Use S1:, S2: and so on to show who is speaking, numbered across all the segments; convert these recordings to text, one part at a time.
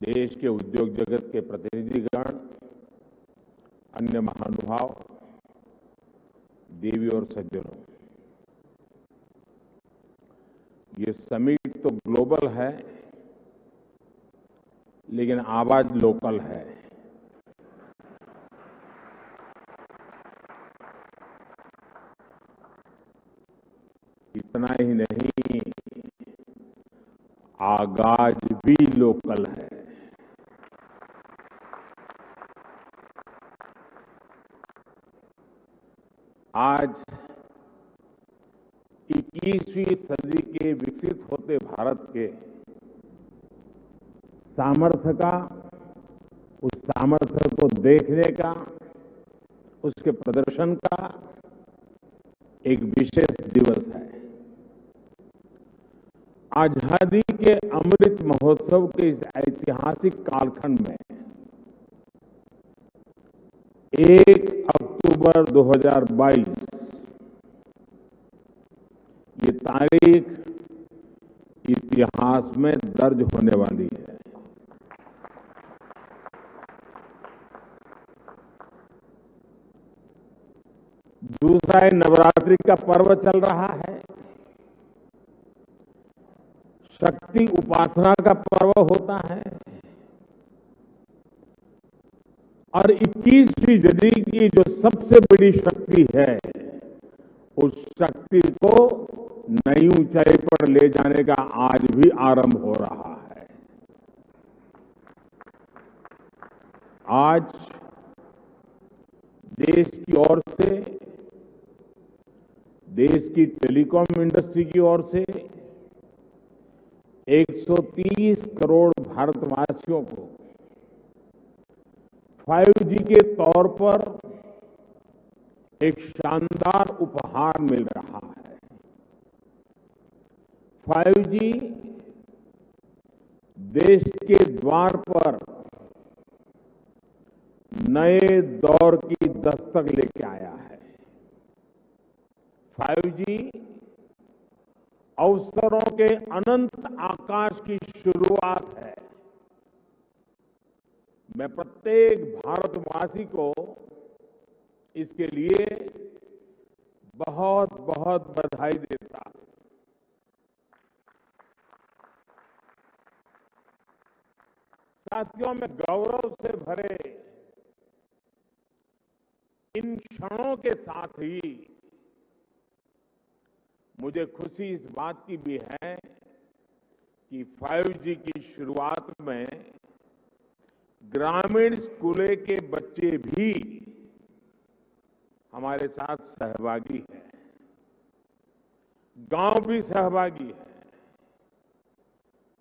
S1: देश के उद्योग जगत के प्रतिनिधिगण, अन्य महानुभाव, देवी और सज्जनों, ये समिट तो ग्लोबल है, लेकिन आवाज लोकल है। इतना ही नहीं, आगाज भी लोकल है। आज 21वीं सदी के विकसित होते भारत के सामर्थ्य का, उस सामर्थ्य को देखने का, उसके प्रदर्शन का एक विशेष दिवस है। आजादी के अमृत महोत्सव के इस ऐतिहासिक कालखंड में 1 अक्टूबर 2022 ये तारीख इतिहास में दर्ज होने वाली है। दूसरा नवरात्रि का पर्व चल रहा है, शक्ति उपासना का पर्व होता है और 21वीं सदी की जो सबसे बड़ी शक्ति है, उस शक्ति को नई ऊंचाई पर ले जाने का आज भी आरंभ हो रहा है। आज देश की ओर से, देश की टेलीकॉम इंडस्ट्री की ओर से 130 करोड़ भारतवासियों को 5G के तौर पर एक शानदार उपहार मिल रहा है। 5G देश के द्वार पर नए दौर की दस्तक लेके आया है। 5G अवसरों के अनंत आकाश की शुरुआत है। मैं प्रत्येक भारतवासी को इसके लिए बहुत बहुत बधाई देता हूं। साथियों, मैं गौरव से भरे इन क्षणों के साथ ही मुझे खुशी इस बात की भी है कि 5G की शुरुआत में ग्रामीण स्कूलों के बच्चे भी हमारे साथ सहभागी हैं, गांव भी सहभागी है,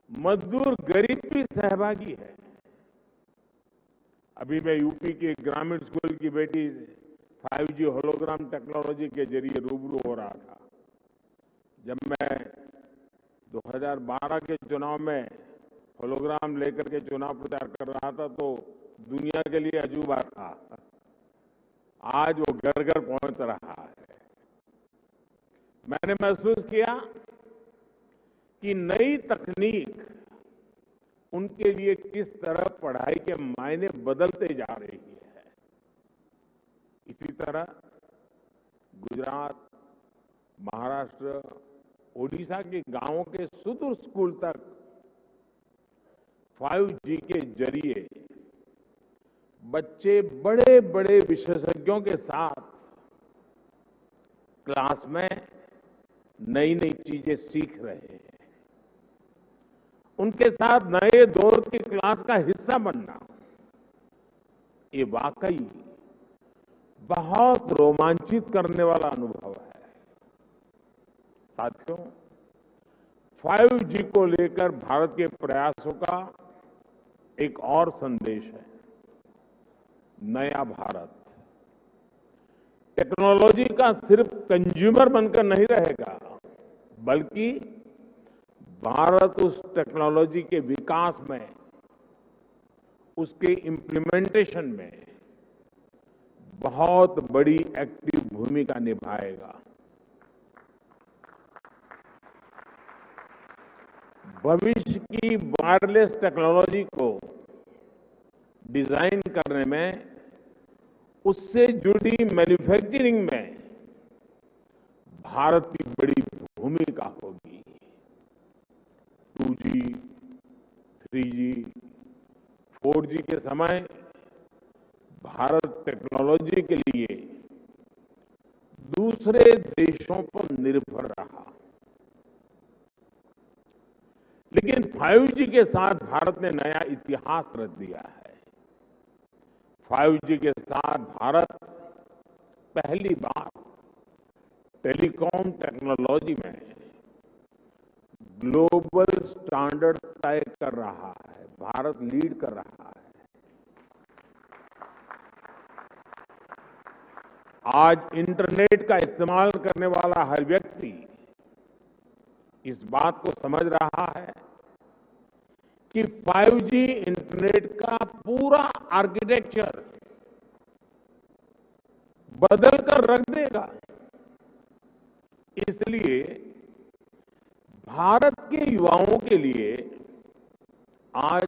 S1: मजदूर गरीब भी सहभागी है। अभी मैं यूपी के ग्रामीण स्कूल की बेटी 5G होलोग्राम टेक्नोलॉजी के जरिए रूबरू हो रहा था। जब मैं 2012 के चुनाव में होलोग्राम लेकर के चुनाव प्रचार कर रहा था तो दुनिया के लिए अजूबा था। आज वो घर घर पहुंच रहा है। मैंने महसूस किया कि नई तकनीक उनके लिए किस तरह पढ़ाई के मायने बदलते जा रही है। इसी तरह गुजरात, महाराष्ट्र, ओडिशा के गांवों के सुदूर स्कूल तक 5G के जरिए बच्चे बड़े बड़े विशेषज्ञों के साथ क्लास में नई नई चीजें सीख रहे हैं। उनके साथ नए दौर की क्लास का हिस्सा बनना, ये वाकई बहुत रोमांचित करने वाला अनुभव है। साथियों, 5G को लेकर भारत के प्रयासों का एक और संदेश है, नया भारत। टेक्नोलॉजी का सिर्फ कंज्यूमर बनकर नहीं रहेगा, बल्कि भारत उस टेक्नोलॉजी के विकास में, उसके इम्प्लीमेंटेशन में बहुत बड़ी एक्टिव भूमिका निभाएगा। भविष्य की वायरलेस टेक्नोलॉजी को डिजाइन करने में, उससे जुड़ी मैन्युफैक्चरिंग में भारत की बड़ी भूमिका होगी। 2G, 3G, 4G के समय भारत टेक्नोलॉजी के लिए दूसरे देशों पर निर्भर रहा, लेकिन 5G के साथ भारत ने नया इतिहास रच दिया है। 5G के साथ भारत पहली बार टेलीकॉम टेक्नोलॉजी में ग्लोबल स्टैंडर्ड तय कर रहा है। भारत लीड कर रहा है। आज इंटरनेट का इस्तेमाल करने वाला हर व्यक्ति इस बात को समझ रहा है कि 5G इंटरनेट का पूरा आर्किटेक्चर बदल कर रख देगा। इसलिए भारत के युवाओं के लिए आज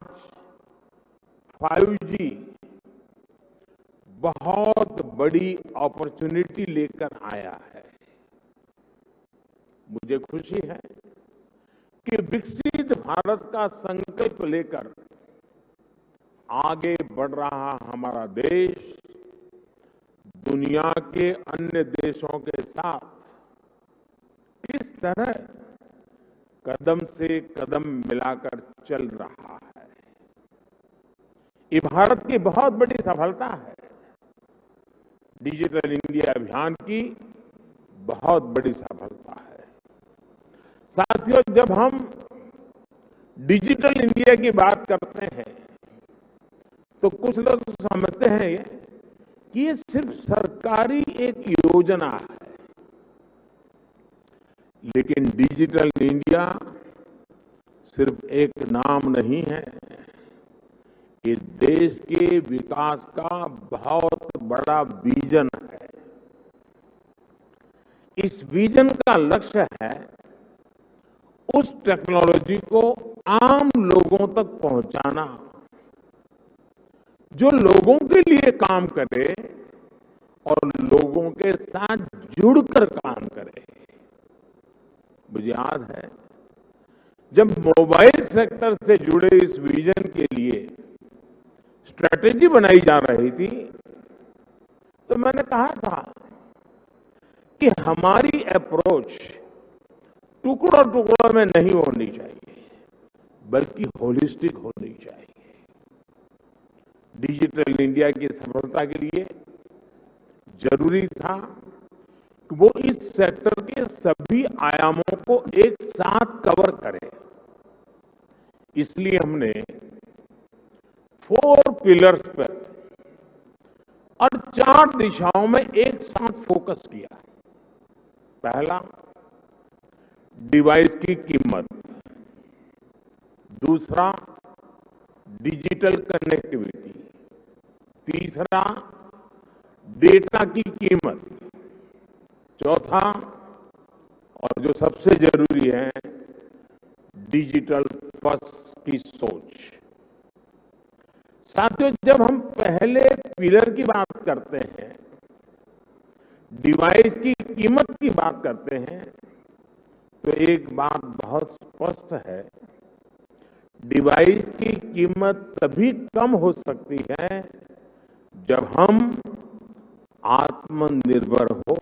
S1: 5G बहुत बड़ी अपॉर्चुनिटी लेकर आया है। मुझे खुशी है कि विकसित भारत का संकल्प लेकर आगे बढ़ रहा हमारा देश दुनिया के अन्य देशों के साथ किस तरह कदम से कदम मिलाकर चल रहा है। ये भारत की बहुत बड़ी सफलता है। डिजिटल इंडिया अभियान की बहुत बड़ी सफलता है। साथियों, जब हम डिजिटल इंडिया की बात करते हैं तो कुछ लोग समझते हैं कि ये सिर्फ सरकारी एक योजना है, लेकिन डिजिटल इंडिया सिर्फ एक नाम नहीं है। ये देश के विकास का बहुत बड़ा विजन है। इस विजन का लक्ष्य है उस टेक्नोलॉजी को आम लोगों तक पहुंचाना जो लोगों के लिए काम करे और लोगों के साथ जुड़कर काम करे। मुझे याद है जब मोबाइल सेक्टर से जुड़े इस विजन के लिए स्ट्रैटेजी बनाई जा रही थी तो मैंने कहा था कि हमारी अप्रोच टुकड़ों टुकड़ों में नहीं होनी चाहिए, बल्कि होलिस्टिक होनी चाहिए। डिजिटल इंडिया की सफलता के लिए जरूरी था कि वो इस सेक्टर के सभी आयामों को एक साथ कवर करे। इसलिए हमने 4 पिलर्स पर और 4 दिशाओं में एक साथ फोकस किया। पहला, डिवाइस की कीमत। दूसरा, डिजिटल कनेक्टिविटी। तीसरा, डेटा की कीमत। चौथा, और जो सबसे जरूरी है, डिजिटल फर्स्ट की सोच। साथियों, जब हम पहले पिलर की बात करते हैं, डिवाइस की कीमत की बात करते हैं, तो एक बात बहुत स्पष्ट है। डिवाइस की कीमत तभी कम हो सकती है जब हम आत्मनिर्भर हो।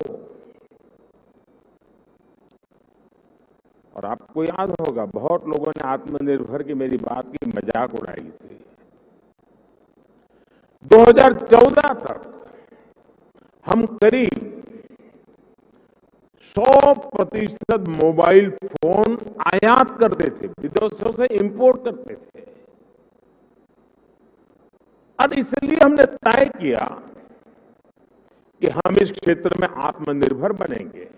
S1: और आपको याद होगा, बहुत लोगों ने आत्मनिर्भर की मेरी बात की मजाक उड़ाई थी। 2014 तक हम करीब 100% मोबाइल फोन आयात करते थे, विदेशों से इंपोर्ट करते थे। और इसलिए हमने तय किया कि हम इस क्षेत्र में आत्मनिर्भर बनेंगे।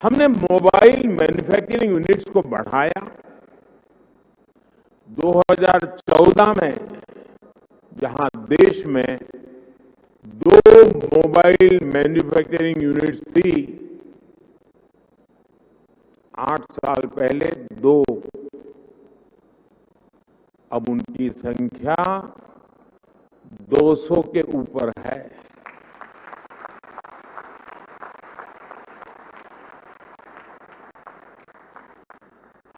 S1: हमने मोबाइल मैन्युफैक्चरिंग यूनिट्स को बढ़ाया। 2014 में जहां देश में 2 मोबाइल मैन्युफैक्चरिंग यूनिट्स थी, 8 साल पहले 2, अब उनकी संख्या 200 के ऊपर है।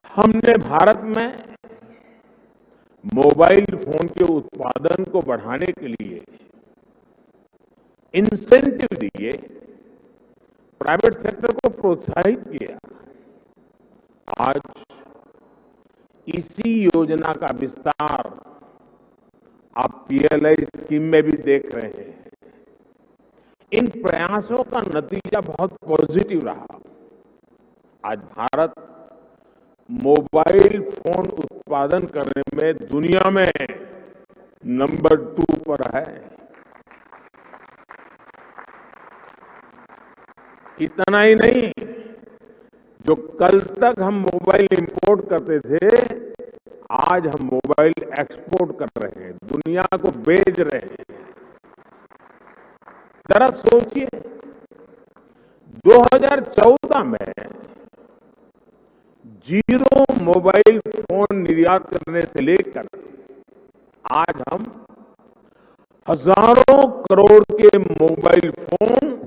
S1: हमने भारत में मोबाइल फोन के उत्पादन को बढ़ाने के लिए इंसेंटिव दिए, प्राइवेट सेक्टर को प्रोत्साहित किया। आज इसी योजना का विस्तार आप पीएलआई स्कीम में भी देख रहे हैं। इन प्रयासों का नतीजा बहुत पॉजिटिव रहा। आज भारत मोबाइल फोन उत्पादन करने में दुनिया में नंबर 2 पर है। इतना ही नहीं, जो कल तक हम मोबाइल इंपोर्ट करते थे, आज हम मोबाइल एक्सपोर्ट कर रहे हैं, दुनिया को बेच रहे हैं। जरा सोचिए, 2014 में जीरो मोबाइल फोन निर्यात करने से लेकर आज हम हजारों करोड़ के मोबाइल फोन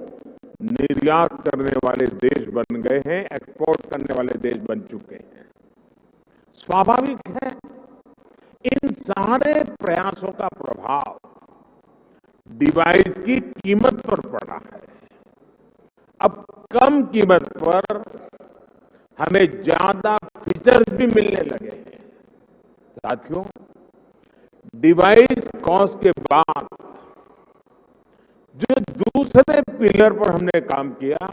S1: निर्यात करने वाले देश बन गए हैं, एक्सपोर्ट करने वाले देश बन चुके हैं। स्वाभाविक है, इन सारे प्रयासों का प्रभाव डिवाइस की कीमत पर पड़ा है। अब कम कीमत पर हमें ज्यादा फीचर्स भी मिलने लगे हैं। साथियों, डिवाइस कॉस्ट के बाद जो दूसरे पिलर पर हमने काम किया,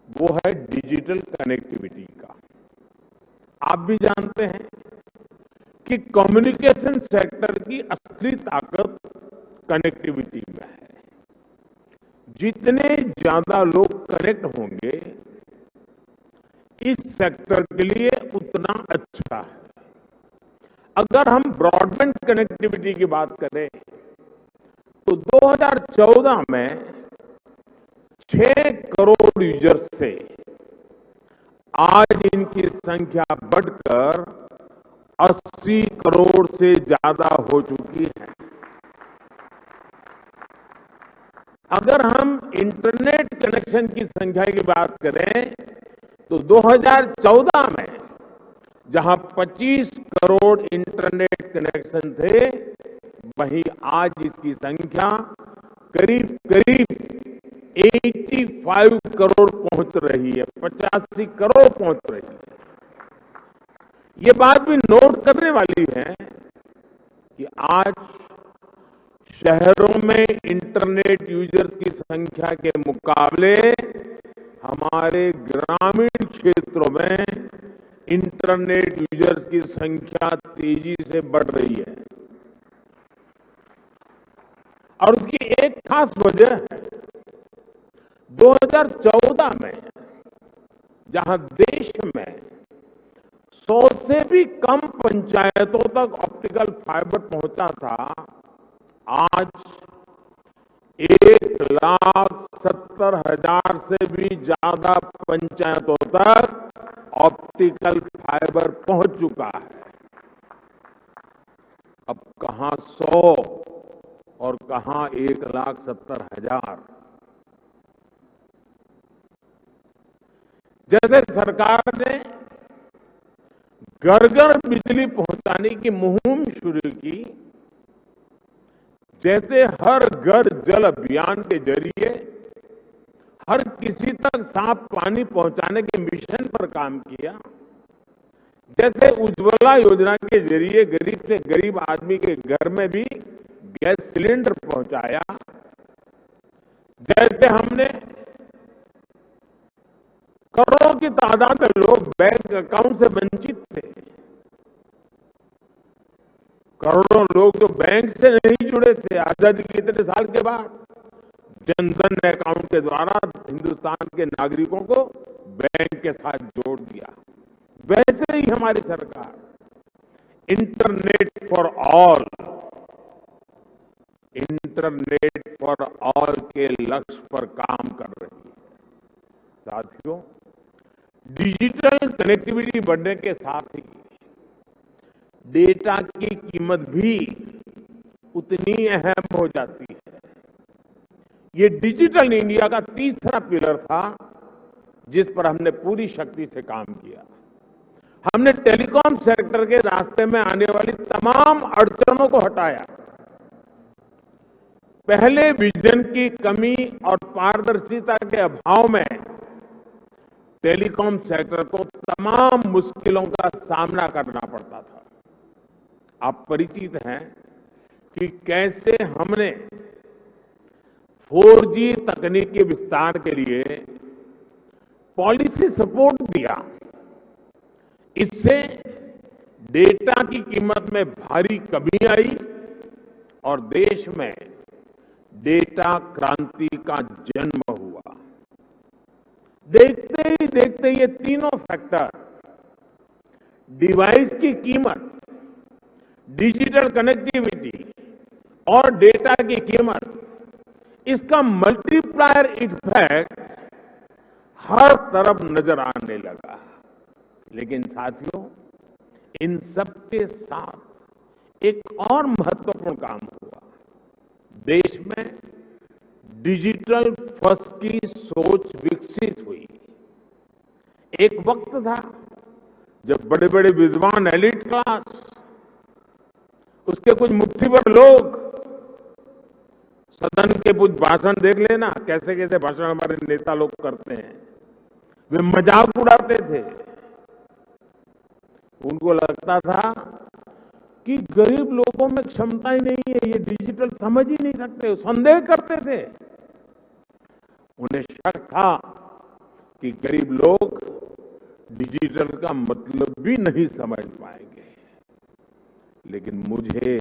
S1: वो है डिजिटल कनेक्टिविटी का। आप भी जानते हैं कि कम्युनिकेशन सेक्टर की असली ताकत कनेक्टिविटी में है। जितने ज्यादा लोग कनेक्ट होंगे, इस सेक्टर के लिए उतना अच्छा है। अगर हम ब्रॉडबैंड कनेक्टिविटी की बात करें तो 2014 में 6 करोड़ यूजर्स से आज इनकी संख्या बढ़कर 80 करोड़ से ज्यादा हो चुकी है। अगर हम इंटरनेट कनेक्शन की संख्या की बात करें तो 2014 में जहां 25 करोड़ इंटरनेट कनेक्शन थे, वहीं आज इसकी संख्या करीब करीब 85 करोड़ पहुंच रही है, 85 करोड़ पहुंच रही है। ये बात भी नोट करने वाली है कि आज शहरों में इंटरनेट यूजर्स की संख्या के मुकाबले हमारे ग्रामीण क्षेत्रों में इंटरनेट यूजर्स की संख्या तेजी से बढ़ रही है। और उसकी एक खास वजह है, 2014 में जहां देश में 100 से भी कम पंचायतों तक ऑप्टिकल फाइबर पहुंचा था, आज 1,70,000 से भी ज्यादा पंचायतों तक ऑप्टिकल फाइबर पहुंच चुका है। अब कहां 100 और कहां 1,70,000। जैसे सरकार ने घर घर बिजली पहुंचाने की मुहिम शुरू की, जैसे हर घर जल अभियान के जरिए हर किसी तक साफ पानी पहुंचाने के मिशन पर काम किया, जैसे उज्ज्वला योजना के जरिए गरीब से गरीब आदमी के घर में भी गैस सिलेंडर पहुंचाया, जैसे हमने करोड़ों की तादाद में लोग बैंक अकाउंट से वंचित थे, करोड़ों लोग जो बैंक से नहीं जुड़े थे, आजादी के इतने साल के बाद जनधन अकाउंट के द्वारा हिंदुस्तान के नागरिकों को बैंक के साथ जोड़ दिया। वैसे ही हमारी सरकार इंटरनेट फॉर ऑल के लक्ष्य पर काम कर रही है। साथियों, डिजिटल कनेक्टिविटी बढ़ने के साथ ही डेटा की कीमत भी उतनी अहम हो जाती है। ये डिजिटल इंडिया का तीसरा पिलर था जिस पर हमने पूरी शक्ति से काम किया। हमने टेलीकॉम सेक्टर के रास्ते में आने वाली तमाम अड़चनों को हटाया। पहले विजन की कमी और पारदर्शिता के अभाव में टेलीकॉम सेक्टर को तमाम मुश्किलों का सामना करना पड़ता था। आप परिचित हैं कि कैसे हमने 4G तकनीकी विस्तार के लिए पॉलिसी सपोर्ट दिया। इससे डेटा की कीमत में भारी कमी आई और देश में डेटा क्रांति का जन्म हुआ। देखते ही देखते ये तीनों फैक्टर, डिवाइस की कीमत, डिजिटल कनेक्टिविटी और डेटा की कीमत, इसका मल्टीप्लायर इफेक्ट हर तरफ नजर आने लगा। लेकिन साथियों, इन सब के साथ एक और महत्वपूर्ण काम हुआ। देश में डिजिटल फर्स्ट की सोच विकसित हुई। एक वक्त था जब बड़े बड़े विद्वान, एलिट क्लास, उसके कुछ मुट्ठीभर लोग, सदन के कुछ भाषण देख लेना, कैसे कैसे भाषण हमारे नेता लोग करते हैं, वे मजाक उड़ाते थे। उनको लगता था कि गरीब लोगों में क्षमता ही नहीं है, ये डिजिटल समझ ही नहीं सकते, संदेह करते थे। उन्हें शक था कि गरीब लोग डिजिटल का मतलब भी नहीं समझ पाएंगे। लेकिन मुझे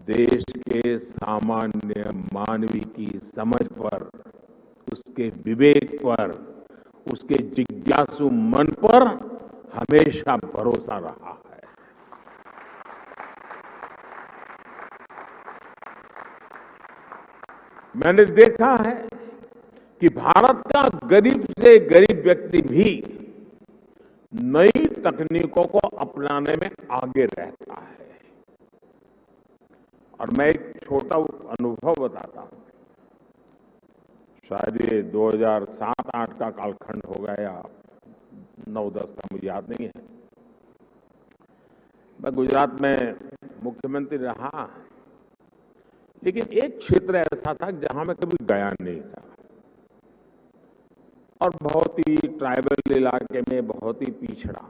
S1: देश के सामान्य मानवी की समझ पर, उसके विवेक पर, उसके जिज्ञासु मन पर हमेशा भरोसा रहा है। मैंने देखा है कि भारत का गरीब से गरीब व्यक्ति भी नई तकनीकों को अपनाने में आगे रहता है। और मैं एक छोटा अनुभव बताता हूं। शायद ये 2007-8 का कालखंड होगा या 9-10 का, मुझे याद नहीं है। मैं गुजरात में मुख्यमंत्री रहा, लेकिन एक क्षेत्र ऐसा था जहां मैं कभी गया नहीं था और बहुत ही ट्राइबल इलाके में, बहुत ही पिछड़ा।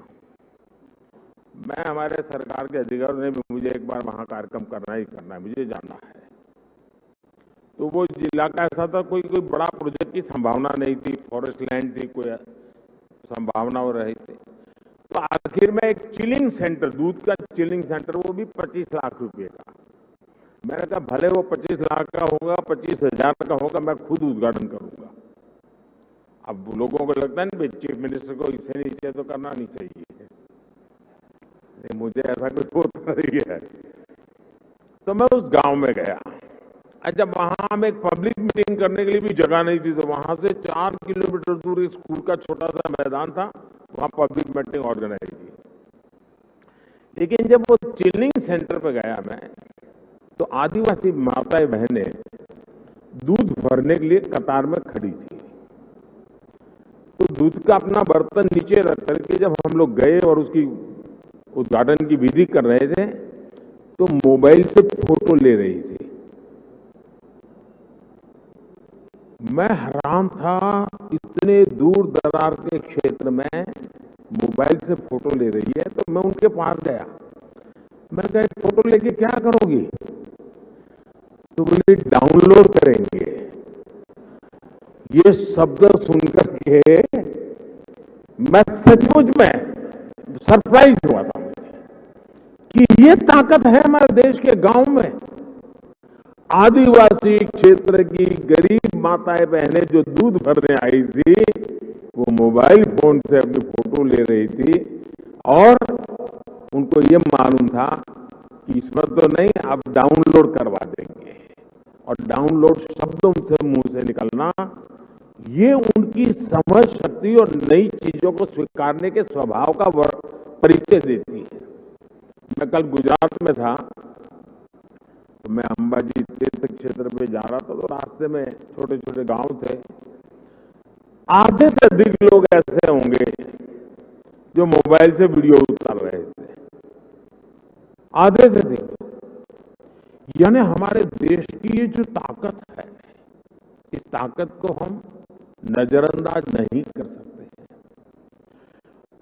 S1: मैं, हमारे सरकार के अधिकारियों ने भी मुझे एक बार वहां कार्यक्रम करना ही करना है, मुझे जाना है। तो वो इलाका ऐसा था, कोई बड़ा प्रोजेक्ट की संभावना नहीं थी, फॉरेस्ट लैंड थी, कोई संभावना हो रही थी। तो आखिर में एक चिलिंग सेंटर, दूध का चिलिंग सेंटर, वो भी 25 लाख रुपए का। मैंने कहा भले वो 25 लाख का होगा, 25,000 का होगा, मैं खुद उद्घाटन करूंगा। अब लोगों को लगता है ना, चीफ मिनिस्टर को इससे नीचे तो करना नहीं चाहिए, मुझे ऐसा कुछ होता नहीं है। तो मैं उस गांव में गया। जब वहां हम एक पब्लिक मीटिंग करने के लिए भी जगह नहीं थी, तो वहां से 4 किलोमीटर दूर एक स्कूल का छोटा सा मैदान था, वहां पब्लिक मीटिंग ऑर्गेनाइज की। लेकिन जब वो चिलिंग सेंटर पे गया मैं, तो आदिवासी माताएं बहनें दूध भरने के लिए कतार में खड़ी थी। तो दूध का अपना बर्तन नीचे रख करके जब हम लोग गए और उसकी उद्घाटन की विधि कर रहे थे, तो मोबाइल से फोटो ले रही थी। मैं हैरान था, इतने दूर दरार के क्षेत्र में मोबाइल से फोटो ले रही है। तो मैं उनके पास गया, मैं कहा फोटो लेके क्या करोगी? तो बोले डाउनलोड करेंगे। ये शब्द सुनकर के मैं सचमुच में सरप्राइज हुआ था कि ये ताकत है हमारे देश के गांव में। आदिवासी क्षेत्र की गरीब माताएं बहनें जो दूध भरने आई थी, वो मोबाइल फोन से अपनी फोटो ले रही थी और उनको ये मालूम था कि इसमें तो नहीं, आप डाउनलोड करवा देंगे। और डाउनलोड शब्द उनसे मुंह से निकलना, ये उनकी समझ शक्ति और नई चीजों को स्वीकारने के स्वभाव का परिचय देती है। मैं कल गुजरात में था, तो मैं अंबाजी तीर्थ क्षेत्र पे जा रहा था, तो रास्ते में छोटे छोटे गांव थे। आधे से अधिक लोग ऐसे होंगे जो मोबाइल से वीडियो उतार रहे थे, आधे से अधिक। यानी हमारे देश की ये जो ताकत है, इस ताकत को हम नजरअंदाज नहीं कर सकते।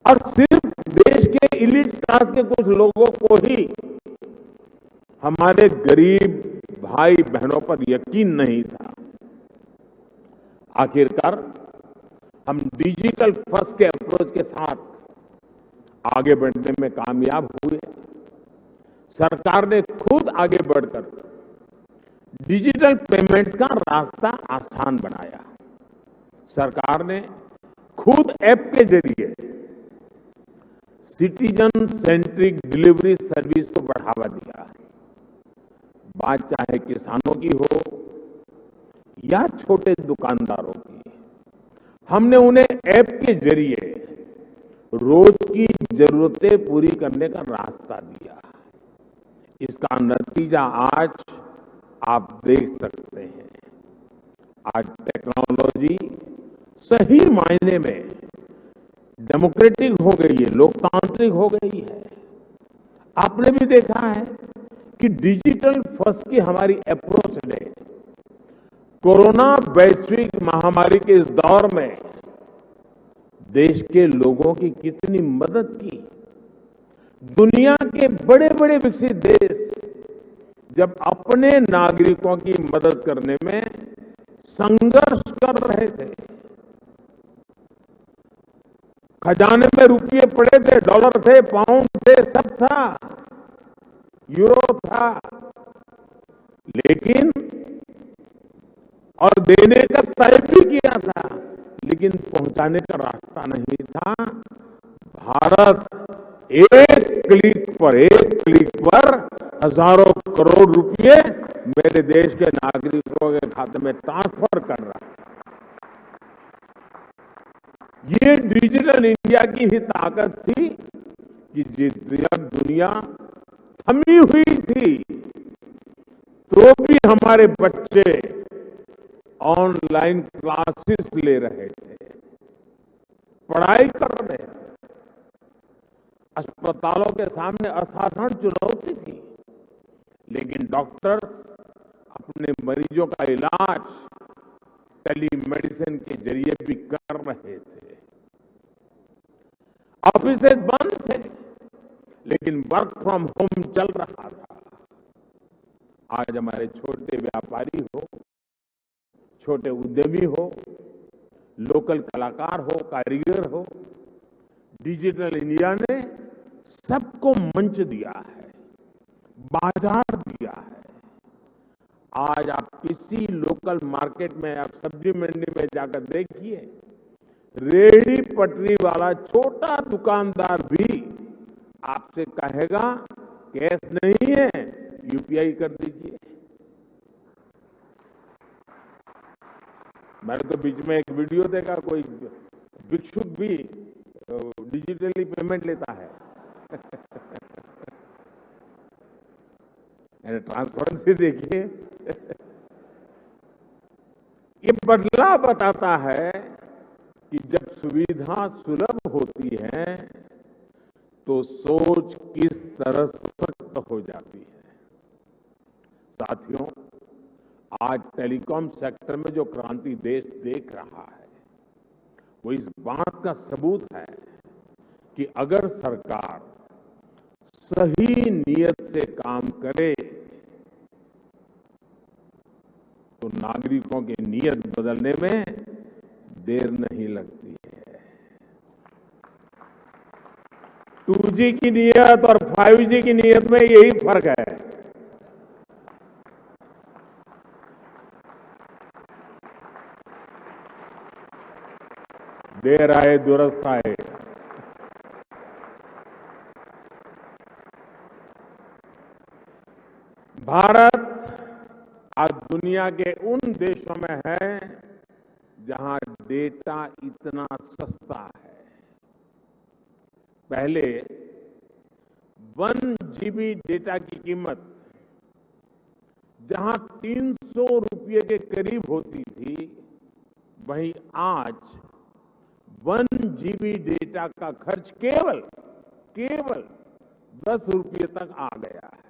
S1: और सिर्फ देश के इलीट क्लास के कुछ लोगों को ही हमारे गरीब भाई बहनों पर यकीन नहीं था। आखिरकार हम डिजिटल फर्स्ट के अप्रोच के साथ आगे बढ़ने में कामयाब हुए। सरकार ने खुद आगे बढ़कर डिजिटल पेमेंट्स का रास्ता आसान बनाया। सरकार ने खुद ऐप के जरिए सिटीजन सेंट्रिक डिलीवरी सर्विस को बढ़ावा दिया। बात चाहे किसानों की हो या छोटे दुकानदारों की, हमने उन्हें ऐप के जरिए रोज की जरूरतें पूरी करने का रास्ता दिया। इसका नतीजा आज आप देख सकते हैं। आज टेक्नोलॉजी सही मायने में डेमोक्रेटिक हो गई है, लोकतांत्रिक हो गई है। आपने भी देखा है कि डिजिटल फर्स्ट की हमारी अप्रोच ने कोरोना वैश्विक महामारी के इस दौर में देश के लोगों की कितनी मदद की। दुनिया के बड़े बड़े विकसित देश जब अपने नागरिकों की मदद करने में संघर्ष कर रहे थे, खजाने में रुपये पड़े थे, डॉलर थे, पाउंड थे, सब था, यूरो था, लेकिन और देने का तय भी किया था, लेकिन पहुंचाने का रास्ता नहीं था। भारत एक क्लिक पर हजारों करोड़ रुपए मेरे देश के नागरिकों के खाते में ट्रांसफर कर रहा है। ये डिजिटल इंडिया की ही ताकत थी कि जब दुनिया थमी हुई थी तो भी हमारे बच्चे ऑनलाइन क्लासेस ले रहे थे, पढ़ाई कर रहे थे। अस्पतालों के सामने असाधारण चुनौती थी, लेकिन डॉक्टर्स अपने मरीजों का इलाज टेलीमेडिसिन के जरिए भी कर रहे थे। ऑफिसेज बंद थे, लेकिन वर्क फ्रॉम होम चल रहा था। आज हमारे छोटे व्यापारी हो, छोटे उद्यमी हो, लोकल कलाकार हो, कारीगर हो, डिजिटल इंडिया ने सबको मंच दिया है, बाजार दिया है। आज आप किसी लोकल मार्केट में, आप सब्जी मंडी में जाकर देखिए, रेहड़ी पटरी वाला छोटा दुकानदार भी आपसे कहेगा कैश नहीं है, यूपीआई कर दीजिए। मैंने तो बीच में एक वीडियो देखा, कोई भिक्षुक भी डिजिटली पेमेंट लेता है। ट्रांसपेरेंसी देखिए। ये बदलाव बताता है कि जब सुविधा सुलभ होती है तो सोच किस तरह सशक्त हो जाती है। साथियों, आज टेलीकॉम सेक्टर में जो क्रांति देश देख रहा है, वो इस बात का सबूत है कि अगर सरकार सही नीयत से काम करे तो नागरिकों की नीयत बदलने में देर नहीं लगती है। 2G की नीयत और 5G की नीयत में यही फर्क है। देर आए दुरुस्त आए। भारत आज दुनिया के उन देशों में है जहां डेटा इतना सस्ता है। पहले 1 GB डेटा की कीमत जहां 300 रुपये के करीब होती थी, वहीं आज 1 GB डेटा का खर्च केवल 10 रुपये तक आ गया है।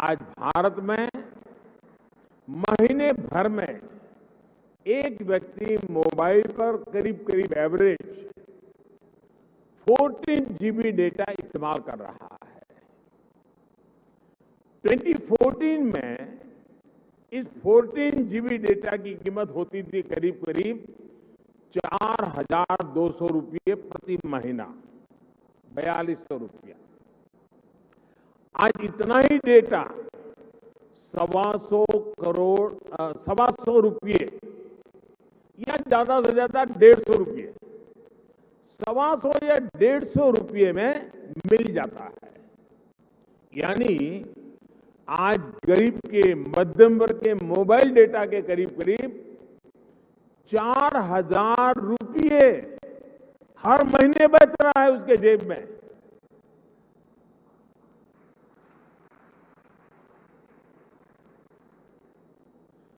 S1: आज भारत में महीने भर में एक व्यक्ति मोबाइल पर करीब एवरेज 14 GB डेटा इस्तेमाल कर रहा है। 2014 में इस 14 GB डेटा की कीमत होती थी करीब 4,200 रुपये प्रति महीना, 4,200 रुपया। आज इतना ही डेटा 1,250 रुपये या ज्यादा से ज्यादा 150 रुपये, 125 या 150 रुपये में मिल जाता है। यानी आज गरीब के, मध्यम वर्ग के मोबाइल डेटा के करीब 4,000 रुपये हर महीने बच रहा है उसके जेब में।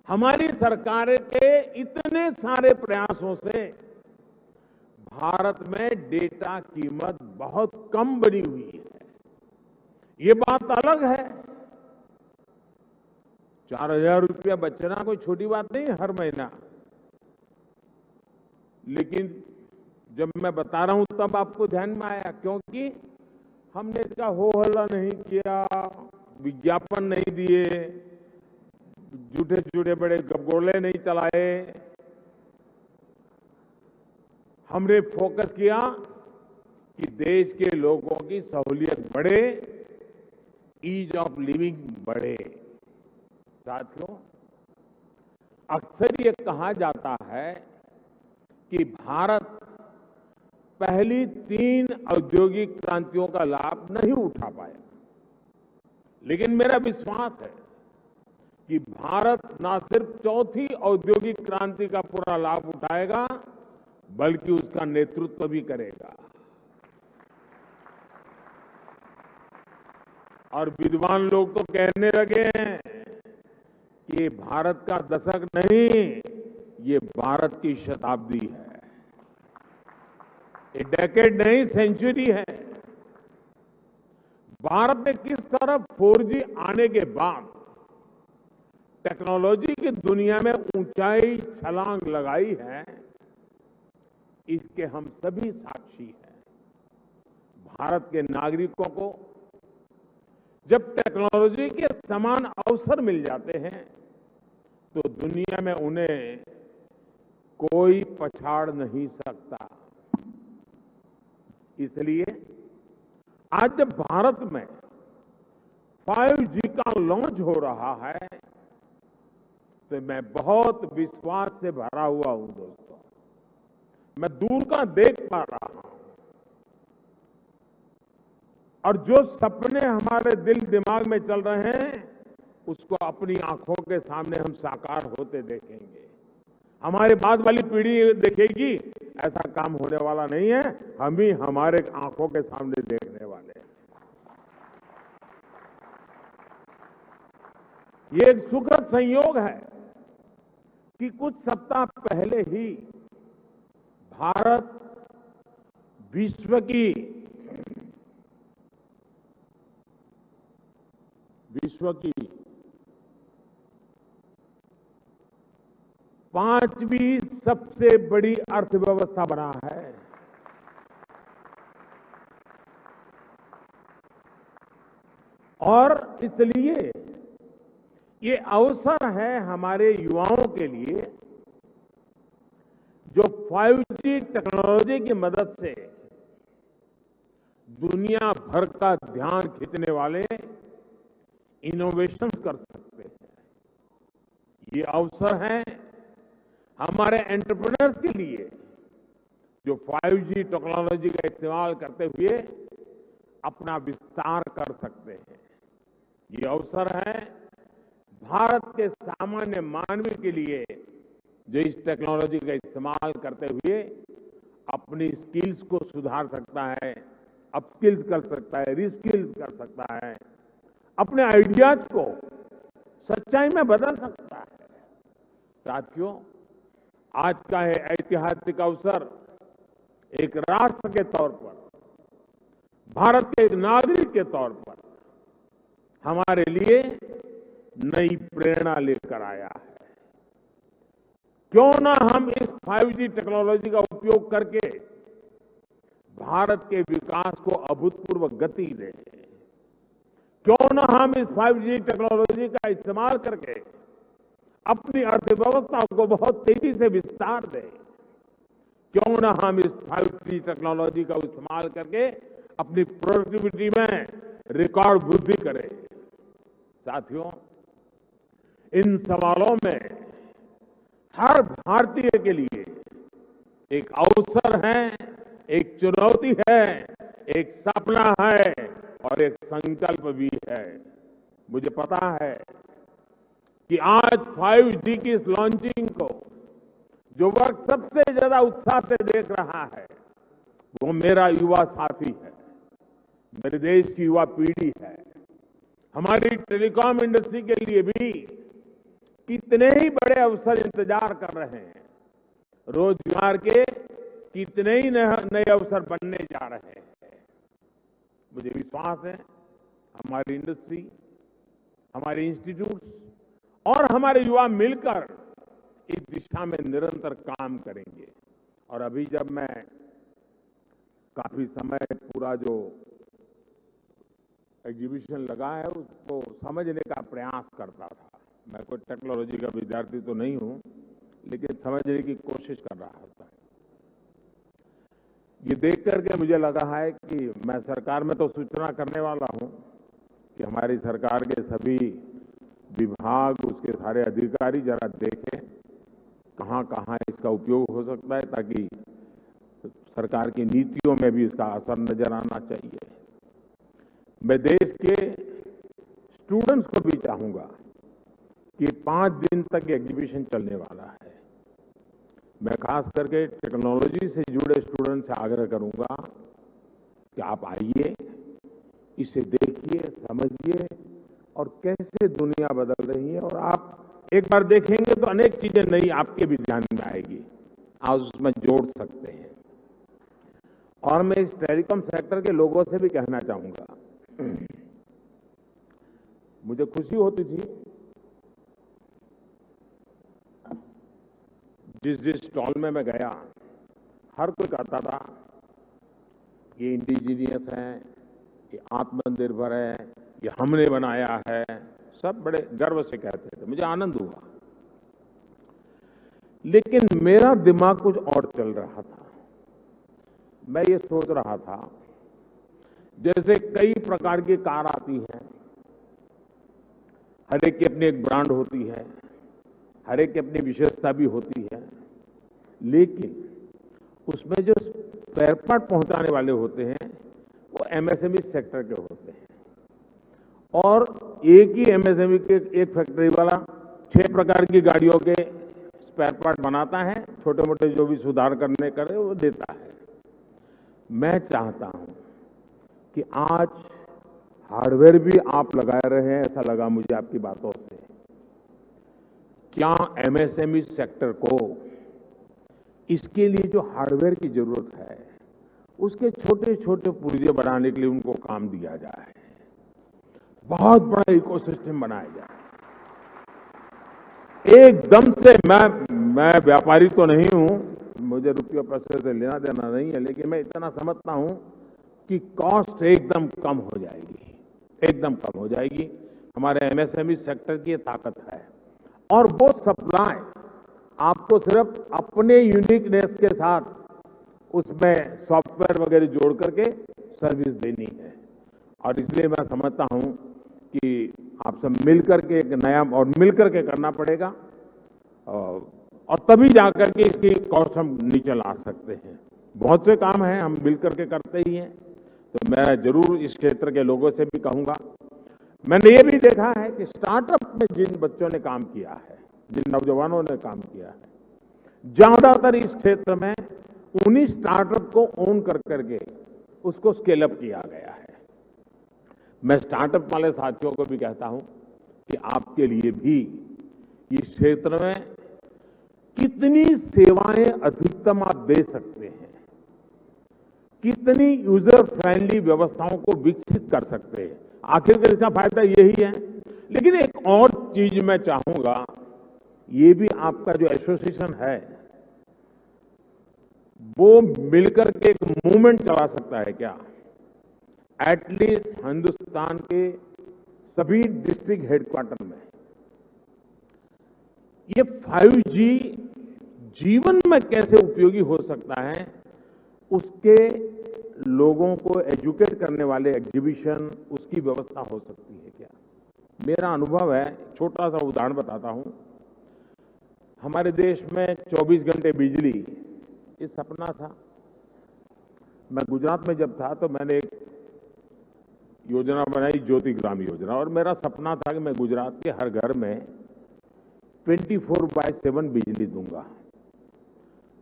S1: हमारी सरकार के इतने सारे प्रयासों से भारत में डेटा कीमत बहुत कम बढ़ी हुई है। ये बात अलग है, 4,000 रुपया बचना कोई छोटी बात नहीं है हर महीना। लेकिन जब मैं बता रहा हूं तब आपको ध्यान में आया, क्योंकि हमने इसका हो हल्ला नहीं किया, विज्ञापन नहीं दिए, झूठे बड़े गपगोले नहीं चलाए। हमने फोकस किया कि देश के लोगों की सहूलियत बढ़े, ईज ऑफ लिविंग बढ़े। साथियों, अक्सर ये कहा जाता है कि भारत पहली 3 औद्योगिक क्रांतियों का लाभ नहीं उठा पाया, लेकिन मेरा विश्वास है कि भारत न सिर्फ चौथी औद्योगिक क्रांति का पूरा लाभ उठाएगा, बल्कि उसका नेतृत्व भी करेगा। और विद्वान लोग तो कहने लगे हैं कि ये भारत का दशक नहीं, ये भारत की शताब्दी है। ये डेकेड नहीं, सेंचुरी है। भारत ने किस तरह 4G आने के बाद टेक्नोलॉजी की दुनिया में ऊंचाई छलांग लगाई है, इसके हम सभी साक्षी हैं। भारत के नागरिकों को जब टेक्नोलॉजी के समान अवसर मिल जाते हैं, तो दुनिया में उन्हें कोई पछाड़ नहीं सकता। इसलिए आज जब भारत में 5G का लॉन्च हो रहा है, तो मैं बहुत विश्वास से भरा हुआ हूं दोस्तों। मैं दूर का देख पा रहा हूं, और जो सपने हमारे दिल दिमाग में चल रहे हैं, उसको अपनी आंखों के सामने हम साकार होते देखेंगे। हमारे बाद वाली पीढ़ी देखेगी, ऐसा काम होने वाला नहीं है, हम ही हमारे आंखों के सामने देखने वाले हैं। ये एक सुखद संयोग है कि कुछ सप्ताह पहले ही भारत विश्व की 5वीं सबसे बड़ी अर्थव्यवस्था बना है। और इसलिए ये अवसर है हमारे युवाओं के लिए, जो 5G टेक्नोलॉजी की मदद से दुनिया भर का ध्यान खींचने वाले इनोवेशंस कर सकते हैं। ये अवसर है हमारे एंटरप्रेन्योर्स के लिए, जो 5G टेक्नोलॉजी का इस्तेमाल करते हुए अपना विस्तार कर सकते हैं। ये अवसर है भारत के सामान्य मानवी के लिए, जो इस टेक्नोलॉजी का इस्तेमाल करते हुए अपनी स्किल्स को सुधार सकता है, अपस्किल्स कर सकता है, रिस्किल्स कर सकता है, अपने आइडियाज को सच्चाई में बदल सकता है। साथियों, आज का है ऐतिहासिक अवसर एक राष्ट्र के तौर पर, भारत के एक नागरिक के तौर पर हमारे लिए नई प्रेरणा लेकर आया है। क्यों ना हम इस 5G टेक्नोलॉजी का उपयोग करके भारत के विकास को अभूतपूर्व गति दें। क्यों ना हम इस 5G टेक्नोलॉजी का इस्तेमाल करके अपनी अर्थव्यवस्था को बहुत तेजी से विस्तार दें। क्यों ना हम इस 5G टेक्नोलॉजी का इस्तेमाल करके अपनी प्रोडक्टिविटी में रिकॉर्ड वृद्धि करें। साथियों, इन सवालों में हर भारतीय के लिए एक अवसर है, एक चुनौती है, एक सपना है और एक संकल्प भी है। मुझे पता है कि आज 5G की इस लॉन्चिंग को जो वर्ग सबसे ज्यादा उत्साह से देख रहा है वो मेरा युवा साथी है, मेरे देश की युवा पीढ़ी है। हमारी टेलीकॉम इंडस्ट्री के लिए भी कितने ही बड़े अवसर इंतजार कर रहे हैं। रोजगार के कितने ही नए अवसर बनने जा रहे हैं। मुझे विश्वास है हमारी इंडस्ट्री, हमारे इंस्टीट्यूट्स और हमारे युवा मिलकर इस दिशा में निरंतर काम करेंगे। और अभी जब मैं काफी समय पूरा जो एग्जीबिशन लगा है उसको समझने का प्रयास करता था। मैं कोई टेक्नोलॉजी का विद्यार्थी तो नहीं हूं, लेकिन समझने की कोशिश कर रहा था। ये देख करके मुझे लगा है कि मैं सरकार में तो सूचना करने वाला हूं कि हमारी सरकार के सभी विभाग, उसके सारे अधिकारी जरा देखें कहां कहां इसका उपयोग हो सकता है, ताकि सरकार की नीतियों में भी इसका असर नजर आना चाहिए। मैं देश के स्टूडेंट्स को भी चाहूंगा कि 5 दिन तक एग्जीबिशन चलने वाला है। मैं खास करके टेक्नोलॉजी से जुड़े स्टूडेंट से आग्रह करूंगा कि आप आइए, इसे देखिए, समझिए और कैसे दुनिया बदल रही है। और आप एक बार देखेंगे तो अनेक चीजें नई आपके भी ध्यान में आएगी, आप उसमें जोड़ सकते हैं। और मैं इस टेलीकॉम सेक्टर के लोगों से भी कहना चाहूंगा, मुझे खुशी होती थी जिस स्टॉल में मैं गया, हर कोई कहता था ये इंडिजीनियस है, ये आत्मनिर्भर है, ये हमने बनाया है। सब बड़े गर्व से कहते थे, मुझे आनंद हुआ। लेकिन मेरा दिमाग कुछ और चल रहा था। मैं ये सोच रहा था, जैसे कई प्रकार की कार आती हैं, हर एक की अपनी एक ब्रांड होती है, हर एक की अपनी विशेषता भी होती है, लेकिन उसमें जो स्पेयर पार्ट पहुंचाने वाले होते हैं वो एमएसएमई सेक्टर के होते हैं। और एक ही एमएसएमई के एक फैक्ट्री वाला 6 प्रकार की गाड़ियों के स्पेयर पार्ट बनाता है, छोटे मोटे जो भी सुधार करने करे वो देता है। मैं चाहता हूं कि आज हार्डवेयर भी आप लगा रहे हैं, ऐसा लगा मुझे आपकी बातों से। क्या एमएसएमई सेक्टर को इसके लिए जो हार्डवेयर की जरूरत है उसके छोटे छोटे पुर्जे बनाने के लिए उनको काम दिया जाए, बहुत बड़ा इकोसिस्टम बनाया जाए। एकदम से मैं व्यापारी तो नहीं हूं, मुझे रुपये पैसे से लेना देना नहीं है, लेकिन मैं इतना समझता हूं कि कॉस्ट एकदम कम हो जाएगी, एकदम कम हो जाएगी। हमारे एमएसएमई सेक्टर की ये ताकत है। और वो सप्लाई आपको सिर्फ अपने यूनिकनेस के साथ उसमें सॉफ्टवेयर वगैरह जोड़ करके सर्विस देनी है। और इसलिए मैं समझता हूं कि आप सब मिलकर के एक नया और मिलकर के करना पड़ेगा, और तभी जाकर के इसकी कॉस्ट हम नीचे ला सकते हैं। बहुत से काम हैं हम मिलकर के करते ही हैं, तो मैं जरूर इस क्षेत्र के लोगों से भी कहूंगा। मैंने ये भी देखा है कि स्टार्टअप में जिन बच्चों ने काम किया है, जिन नौजवानों ने काम किया है, ज्यादातर इस क्षेत्र में उन्हीं स्टार्टअप को ओन कर करके उसको स्केल अप किया गया है। मैं स्टार्टअप वाले साथियों को भी कहता हूं कि आपके लिए भी इस क्षेत्र में कितनी सेवाएं अधिकतम आप दे सकते हैं, कितनी यूजर फ्रेंडली व्यवस्थाओं को विकसित कर सकते हैं, आखिरकार इसका फायदा यही है। लेकिन एक और चीज मैं चाहूंगा, ये भी आपका जो एसोसिएशन है वो मिलकर के एक मूवमेंट चला सकता है क्या? एटलीस्ट हिंदुस्तान के सभी डिस्ट्रिक्ट हेडक्वार्टर में ये 5G जीवन में कैसे उपयोगी हो सकता है, उसके लोगों को एजुकेट करने वाले एग्जीबिशन, उसकी व्यवस्था हो सकती है क्या? मेरा अनुभव है, छोटा सा उदाहरण बताता हूं। हमारे देश में 24 घंटे बिजली, ये सपना था। मैं गुजरात में जब था तो मैंने एक योजना बनाई, ज्योति ग्राम योजना, और मेरा सपना था कि मैं गुजरात के हर घर में 24/7 बिजली दूंगा।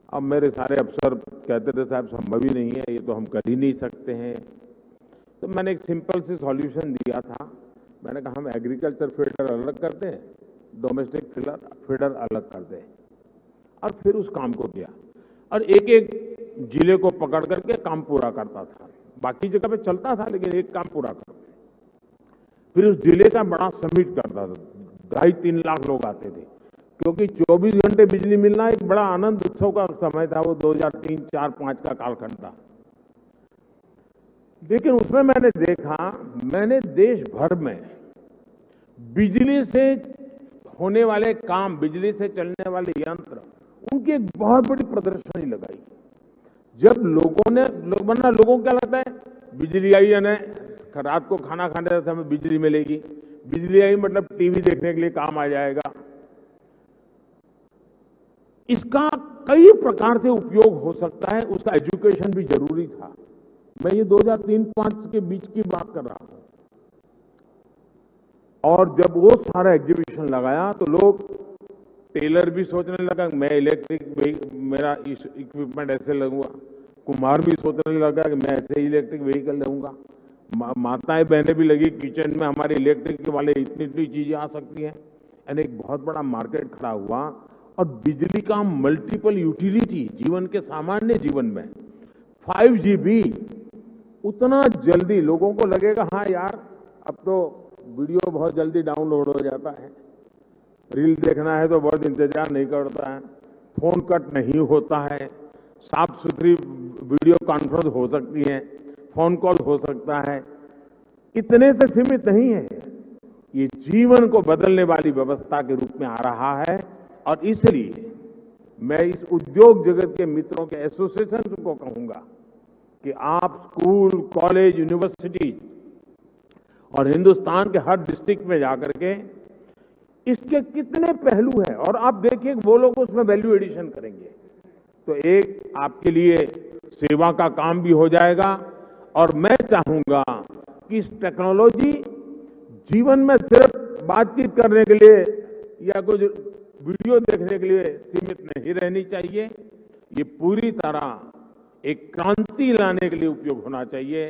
S1: अब मेरे सारे अफसर कहते थे साहब संभव ही नहीं है, ये तो हम कर ही नहीं सकते हैं। तो मैंने एक सिंपल सी सॉल्यूशन दिया था। मैंने कहा हम एग्रीकल्चर फीडर अलग कर दें, डोमेस्टिक फीडर अलग कर दें, और फिर उस काम को किया और एक एक जिले को पकड़ करके काम पूरा करता था। बाकी जगह पे चलता था लेकिन एक काम पूरा कर, फिर उस जिले का बड़ा समिट करता था। 2.5-3 लाख लोग आते थे, क्योंकि 24 घंटे बिजली मिलना एक बड़ा आनंद उत्सव का समय था। वो 2003, 4, 5 का कालखंड था। लेकिन उसमें मैंने देखा, मैंने देश भर में बिजली से होने वाले काम, बिजली से चलने वाले यंत्र, उनकी एक बहुत बड़ी प्रदर्शनी लगाई। जब लोगों को क्या लगता है, बिजली आई है ना, रात को खाना खाने का समय बिजली मिलेगी, बिजली आई मतलब टीवी देखने के लिए काम आ जाएगा। इसका कई प्रकार से उपयोग हो सकता है, उसका एजुकेशन भी जरूरी था। मैं ये 2003-5 के बीच की बात कर रहा हूं। और जब वो सारा एग्जीबिशन लगाया तो लोग, टेलर भी सोचने लगा मैं मेरा इक्विपमेंट ऐसे लगूंगा, कुम्हार भी सोचने लगा कि मैं ऐसे इलेक्ट्रिक व्हीकल लूंगा, माताएं बहनें भी लगी किचन में हमारे इलेक्ट्रिक वाले इतनी चीजें आ सकती हैं। यानी एक बहुत बड़ा मार्केट खड़ा हुआ। और बिजली का मल्टीपल यूटिलिटी जीवन के सामान्य जीवन में 5G भी उतना जल्दी, लोगों को लगेगा हाँ यार अब तो वीडियो बहुत जल्दी डाउनलोड हो जाता है, रील देखना है तो बहुत इंतजार नहीं करता है, फोन कट नहीं होता है, साफ सुथरी वीडियो कॉन्फ्रेंस हो सकती है, फोन कॉल हो सकता है। इतने से सीमित नहीं है, ये जीवन को बदलने वाली व्यवस्था के रूप में आ रहा है। और इसलिए मैं इस उद्योग जगत के मित्रों के एसोसिएशन को कहूंगा कि आप स्कूल, कॉलेज, यूनिवर्सिटी और हिंदुस्तान के हर डिस्ट्रिक्ट में जाकर के इसके कितने पहलू हैं, और आप देखिए वो लोग उसमें वैल्यू एडिशन करेंगे तो एक आपके लिए सेवा का काम भी हो जाएगा। और मैं चाहूंगा कि इस टेक्नोलॉजी जीवन में सिर्फ बातचीत करने के लिए या कुछ वीडियो देखने के लिए सीमित नहीं रहनी चाहिए, ये पूरी तरह एक क्रांति लाने के लिए उपयोग होना चाहिए।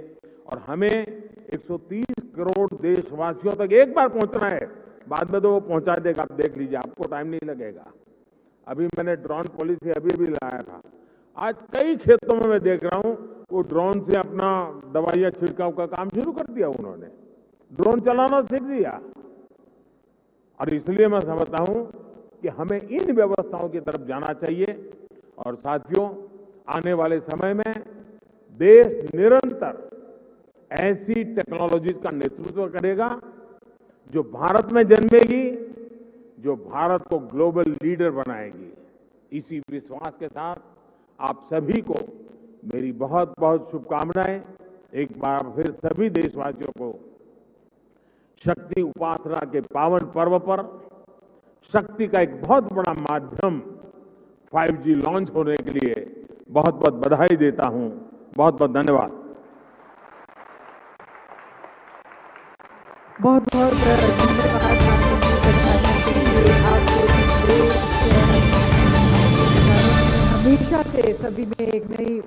S1: और हमें 130 करोड़ देशवासियों तक एक बार पहुंचना है, बाद में तो वो पहुंचा देगा, आप देख लीजिए, आपको टाइम नहीं लगेगा। अभी मैंने ड्रोन पॉलिसी अभी भी लाया था, आज कई खेतों में मैं देख रहा हूं वो ड्रोन से अपना दवाइयां छिड़काव का काम शुरू कर दिया, उन्होंने ड्रोन चलाना सीख दिया। और इसलिए मैं समझता हूं कि हमें इन व्यवस्थाओं की तरफ जाना चाहिए। और साथियों, आने वाले समय में देश निरंतर ऐसी टेक्नोलॉजीज का नेतृत्व करेगा जो भारत में जन्मेगी, जो भारत को ग्लोबल लीडर बनाएगी। इसी विश्वास के साथ आप सभी को मेरी बहुत बहुत शुभकामनाएं। एक बार फिर सभी देशवासियों को शक्ति उपासना के पावन पर्व पर शक्ति का एक बहुत बड़ा माध्यम 5G लॉन्च होने के लिए बहुत बहुत बधाई देता हूं। बहुत बहुत धन्यवाद।
S2: बहुत बहुत धन्यवाद। हमेशा से सभी में एक नई